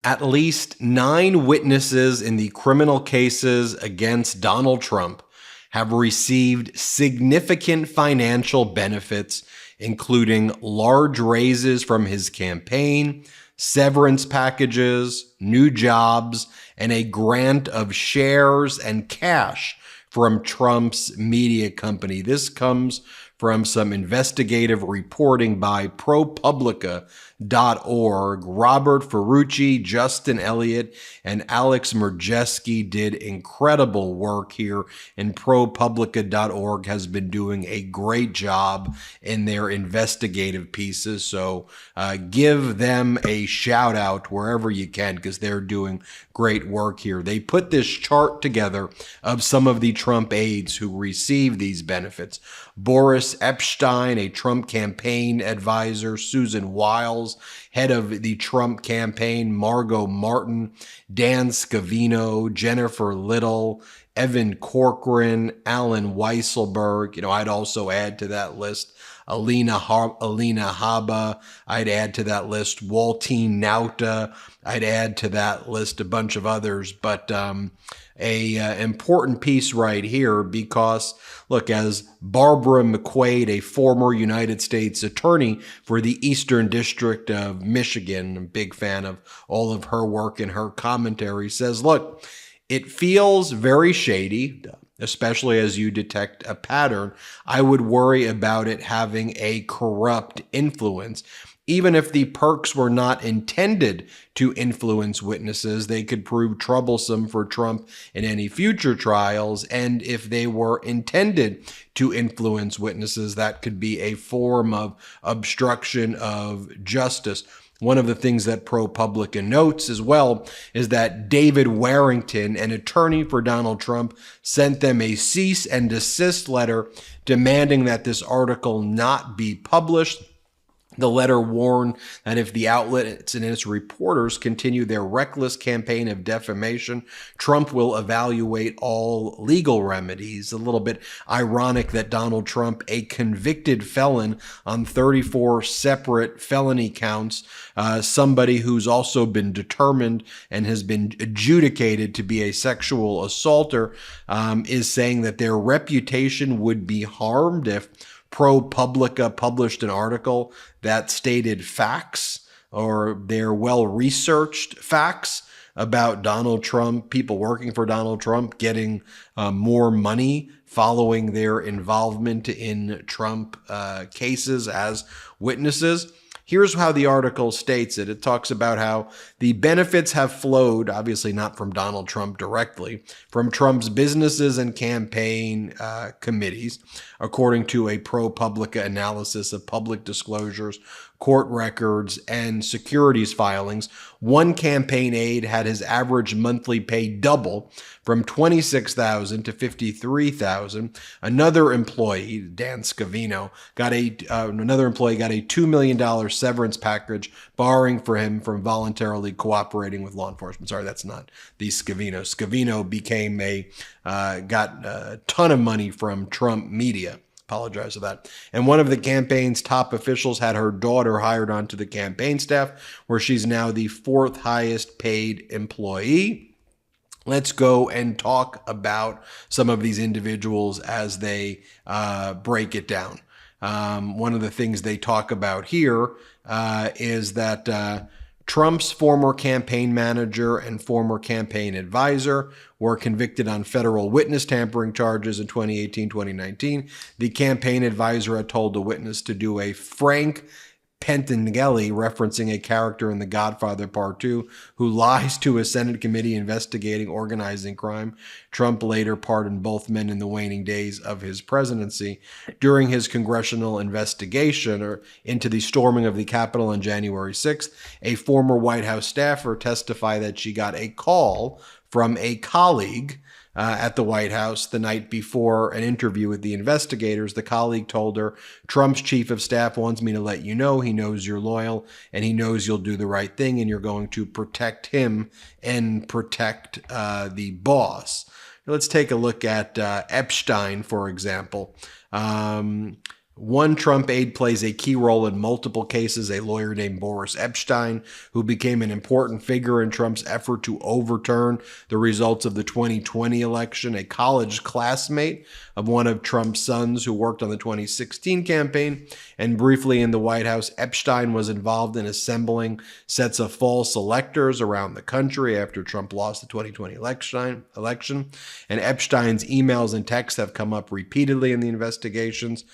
At least 9 witnesses in the criminal cases against Donald Trump have received significant financial benefits, including large raises from his campaign, severance packages, new jobs, and a grant of shares and cash from Trump's media company. This comes from some investigative reporting by ProPublica.org. Robert Ferrucci, Justin Elliott, and Alex Merjeski did incredible work here, and ProPublica.org has been doing a great job in their investigative pieces. So give them a shout out wherever you can, because they're doing great work here. They put this chart together of some of the Trump aides who received these benefits. Boris Epshteyn, a Trump campaign advisor; Susan Wiles, head of the Trump campaign; Margot Martin, Dan Scavino, Jennifer Little, Evan Corcoran, Alan Weisselberg. I'd also add to that list Alina Habba. I'd add to that list Waltine Nauta. I'd add to that list a bunch of others. But important piece right here, because look, as Barbara McQuaid, a former United States attorney for the Eastern District of Michigan, a big fan of all of her work and her commentary, says, look, it feels very shady, especially as you detect a pattern. I would worry about it having a corrupt influence. Even if the perks were not intended to influence witnesses, they could prove troublesome for Trump in any future trials. And if they were intended to influence witnesses, that could be a form of obstruction of justice. One of the things that ProPublica notes as well is that David Warrington, an attorney for Donald Trump, sent them a cease and desist letter demanding that this article not be published. The letter warned that if the outlets and its reporters continue their reckless campaign of defamation, Trump will evaluate all legal remedies. A little bit ironic that Donald Trump, a convicted felon on 34 separate felony counts, somebody who's also been determined and has been adjudicated to be a sexual assaulter, is saying that their reputation would be harmed if ProPublica published an article that stated facts, or their well-researched facts about Donald Trump, people working for Donald Trump getting more money following their involvement in Trump cases as witnesses. Here's how the article states it. It talks about how the benefits have flowed, obviously not from Donald Trump directly, from Trump's businesses and campaign committees, according to a ProPublica analysis of public disclosures, court records, and securities filings. One campaign aide had his average monthly pay double from $26,000 to $53,000. Another employee, Dan Scavino, got a $2 million severance package, barring for him from voluntarily cooperating with law enforcement. Sorry, that's not the Scavino. Scavino got a ton of money from Trump media. Apologize for that. And one of the campaign's top officials had her daughter hired onto the campaign staff, where she's now the 4th highest paid employee. Let's go and talk about some of these individuals as they break it down. One of the things they talk about here is that Trump's former campaign manager and former campaign advisor were convicted on federal witness tampering charges in 2018-2019. The campaign advisor had told the witness to do a Frank Pentangeli, referencing a character in The Godfather Part 2, who lies to a Senate committee investigating organizing crime. Trump later pardoned both men in the waning days of his presidency. During his congressional investigation into the storming of the Capitol on January 6th, a former White House staffer testified that she got a call from a colleague at the White House the night before an interview with the investigators. The colleague told her, Trump's chief of staff wants me to let you know he knows you're loyal and he knows you'll do the right thing and you're going to protect him and protect the boss. Let's take a look at Epshteyn, for example. One Trump aide plays a key role in multiple cases, a lawyer named Boris Epshteyn, who became an important figure in Trump's effort to overturn the results of the 2020 election, a college classmate of one of Trump's sons who worked on the 2016 campaign. And briefly in the White House, Epshteyn was involved in assembling sets of false electors around the country after Trump lost the 2020 election. And Epshteyn's emails and texts have come up repeatedly in the investigations.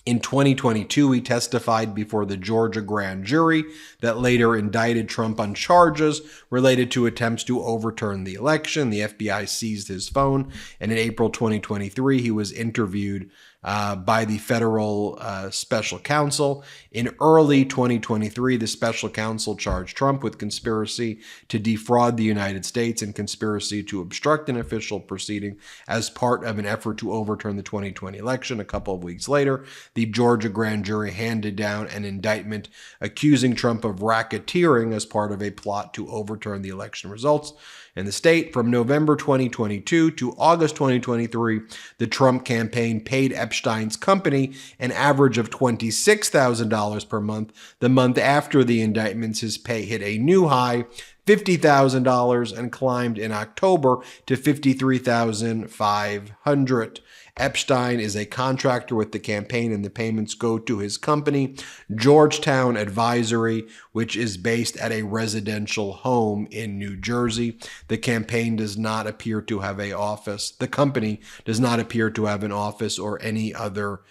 In 2022, he testified before the Georgia grand jury that later indicted Trump on charges related to attempts to overturn the election. The FBI seized his phone, and in April 2023, he was interviewed by the federal special counsel. In early 2023, the special counsel charged Trump with conspiracy to defraud the United States and conspiracy to obstruct an official proceeding as part of an effort to overturn the 2020 election. A couple of weeks later, the Georgia grand jury handed down an indictment accusing Trump of racketeering as part of a plot to overturn the election results in the state. From November 2022 to August 2023, the Trump campaign paid Epshteyn's company an average of $26,000 per month. The month after the indictments, his pay hit a new high, $50,000, and climbed in October to $53,500. Epshteyn is a contractor with the campaign, and the payments go to his company, Georgetown Advisory, which is based at a residential home in New Jersey. The campaign does not appear to have an office. The company does not appear to have an office or any other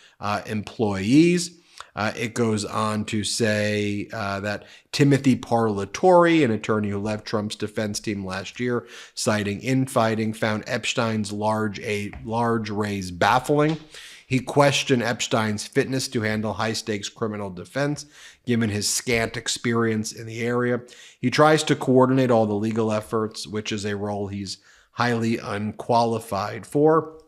employees. It goes on to say that Timothy Parlatore, an attorney who left Trump's defense team last year, citing infighting, found Epshteyn's large raise baffling. He questioned Epshteyn's fitness to handle high-stakes criminal defense, given his scant experience in the area. He tries to coordinate all the legal efforts, which is a role he's highly unqualified for.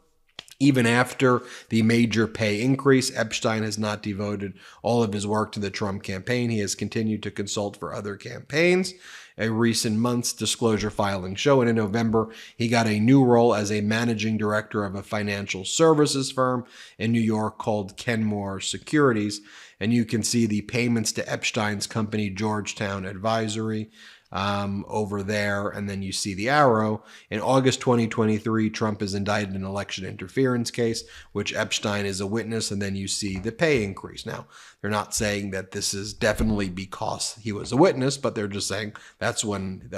Even after the major pay increase, Epshteyn has not devoted all of his work to the Trump campaign. He has continued to consult for other campaigns. A recent month's disclosure filing show, and in November, he got a new role as a managing director of a financial services firm in New York called Kenmore Securities. And you can see the payments to Epshteyn's company, Georgetown Advisory, over there, and then you see the arrow. In August 2023, Trump is indicted in an election interference case, which Epshteyn is a witness, and then you see the pay increase. Now, they're not saying that this is definitely because he was a witness, but they're just saying that's when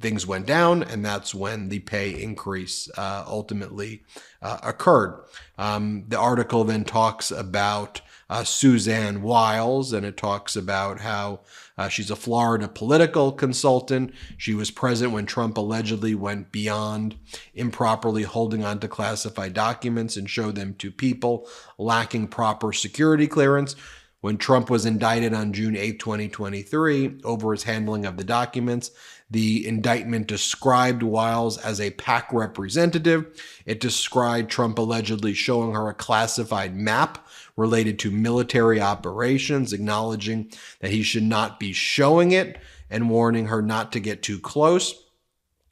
things went down, and that's when the pay increase ultimately occurred. The article then talks about Susie Wiles, and it talks about how she's a Florida political consultant. She was present when Trump allegedly went beyond improperly holding on to classified documents and showed them to people lacking proper security clearance. When Trump was indicted on June 8, 2023, over his handling of the documents, the indictment described Wiles as a PAC representative. It described Trump allegedly showing her a classified map related to military operations, acknowledging that he should not be showing it and warning her not to get too close.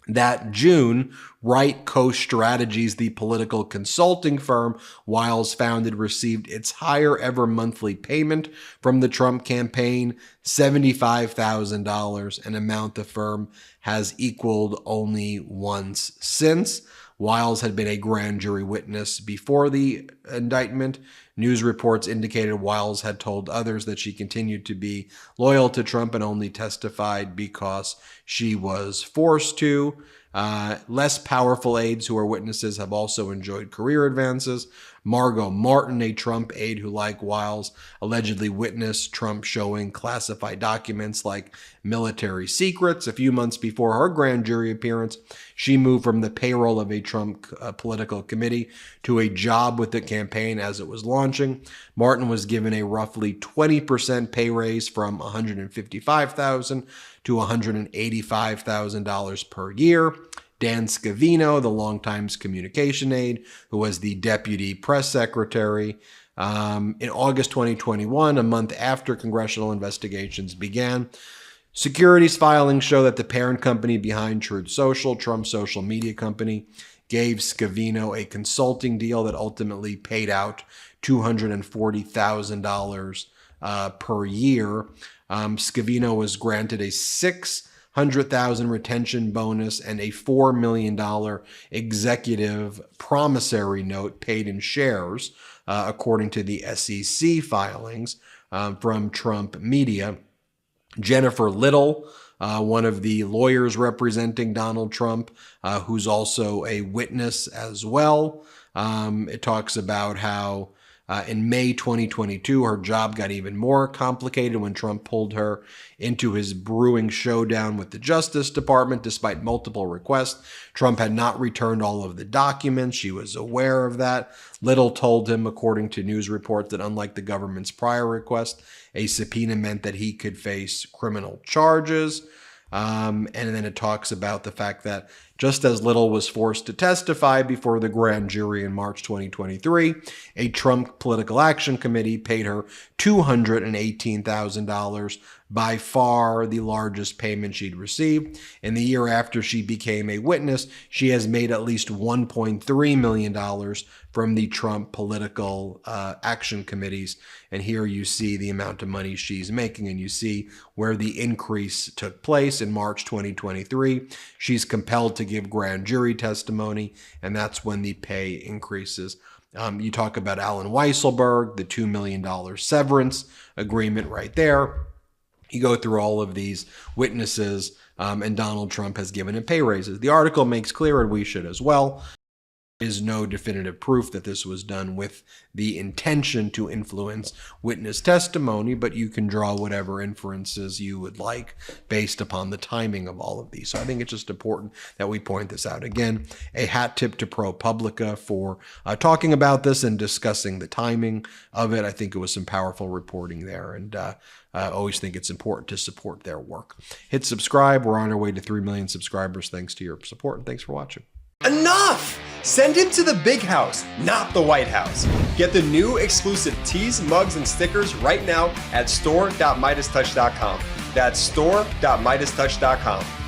That June, Right Coast Strategies, the political consulting firm Wiles founded, received its higher ever monthly payment from the Trump campaign, $75,000, an amount the firm has equaled only once since. Wiles had been a grand jury witness before the indictment. News reports indicated Wiles had told others that she continued to be loyal to Trump and only testified because she was forced to. Less powerful aides who are witnesses have also enjoyed career advances. Margot Martin, a Trump aide who, like Wiles, allegedly witnessed Trump showing classified documents like military secrets. A few months before her grand jury appearance, she moved from the payroll of a Trump political committee to a job with the campaign as it was launching. Martin was given a roughly 20% pay raise from $155,000 to $185,000 per year. Dan Scavino, the longtime communication aide, who was the deputy press secretary. In August 2021, a month after congressional investigations began, securities filings show that the parent company behind Truth Social, Trump's social media company, gave Scavino a consulting deal that ultimately paid out $240,000 per year. Scavino was granted a $600,000 retention bonus and a $4 million executive promissory note paid in shares, according to the SEC filings from Trump media. Jennifer Little, one of the lawyers representing Donald Trump, who's also a witness as well. It talks about how in May 2022, her job got even more complicated when Trump pulled her into his brewing showdown with the Justice Department. Despite multiple requests, Trump had not returned all of the documents. She was aware of that. Little told him, according to news reports, that unlike the government's prior request, a subpoena meant that he could face criminal charges. And then it talks about the fact that just as Little was forced to testify before the grand jury in March 2023, a Trump Political Action Committee paid her $218,000, by far the largest payment she'd received. In the year after she became a witness, she has made at least $1.3 million from the Trump Political Action Committees. And here you see the amount of money she's making, and you see where the increase took place in March 2023. She's compelled to give grand jury testimony, and that's when the pay increases. You talk about Alan Weisselberg, the $2 million severance agreement right there. You go through all of these witnesses, and Donald Trump has given him pay raises. The article makes clear, and we should as well, there is no definitive proof that this was done with the intention to influence witness testimony, but you can draw whatever inferences you would like based upon the timing of all of these. So I think it's just important that we point this out. Again, a hat tip to ProPublica for talking about this and discussing the timing of it. I think it was some powerful reporting there, and I always think it's important to support their work. Hit subscribe. We're on our way to 3 million subscribers thanks to your support, and thanks for watching. Enough! Send him to the big house, not the White House. Get the new exclusive tees, mugs, and stickers right now at store.MeidasTouch.com. That's store.MeidasTouch.com.